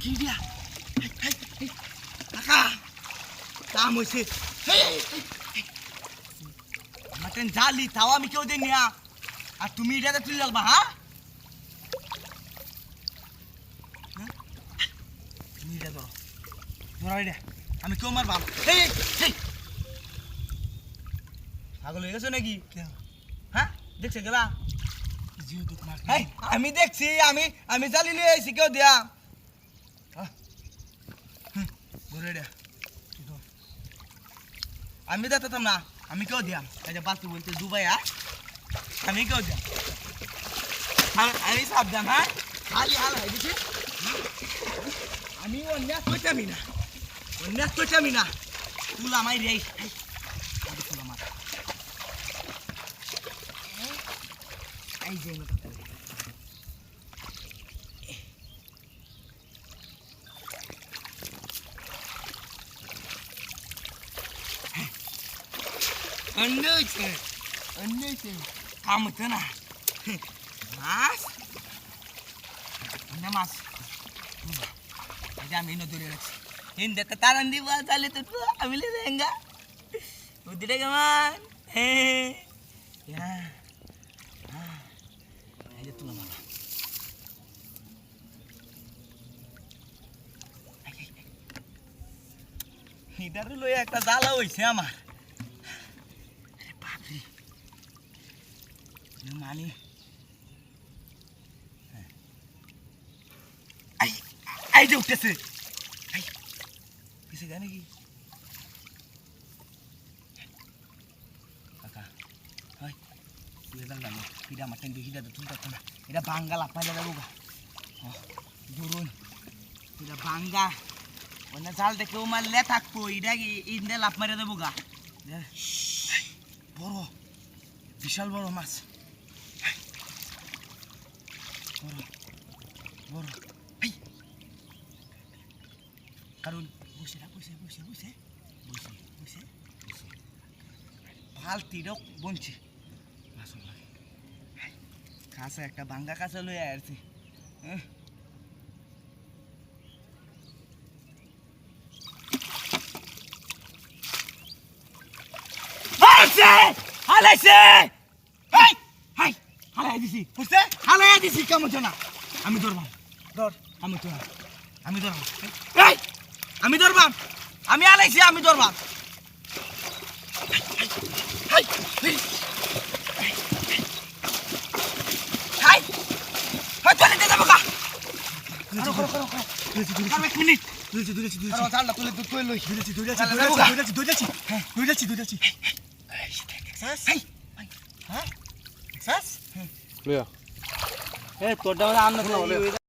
কি দিয়া কাকা কাম হইছে মাটেন জালি তাও আমি কেউ দেই না আর তুমি এটাতে তুলে রাখবা হ্যাঁ তুমি এটা ধরো ধরো এটা আমি কেউ মারবাম পাগল হয়ে গেছো নাকি হ্যাঁ দেখছে গেলা আমি দেখছি আমি জালি লিয়ে আইছি কেউ দিয়া আমি দেখতাম না আমি কেউ দিয়াম এই যে বালতি বলতে দুবাই আমি কেউ দিয়াম আমি সাবধান হ্যাঁ খালি হাল হয়ে দিছি আমি অন্য কইতামি না তুলা মাই রে তুলা মার এই যে না अन्नचे काम होतं ना मास मास आम्ही नदुरे हिंद तर तारंदी बस झाले तर आम्ही लेंगा उद्या गमान हे या तुला मला इधर लो একটা জ্বালা হইছে আমার मानी आई जो उठते आई किसे गाने की काका हाय तू इधर ला किडा मटन की किडा तुम तक ना इधर बांगा लापा जा लोगा दुरून इधर बांगा वरना जाल देखे वो माल ले थाकपो इधर इधर लाप मारे दे बुगा बड़ो विशाल बड़ो मास বড় এই কারণ বসে ফালতি রক বনছে আসল লাগে কাঁচা একটা ভাঙ্গা কাঁচা লয়ে আসছে হালাইছে হালাই দিছি বুঝছে হালাই দিছি কেমন না আমি ধরবাম ধর আমি ধরবাম এই আমি ধরবাম আমি আলাইছি আমি ধরবাম হাই হাই হাই চলে দে বাবা করো এক মিনিট দুইছি আর চালটা তুলে তুই লই দুইছি হাই হ্যাঁ সাস লিয়া তোরটা আমরা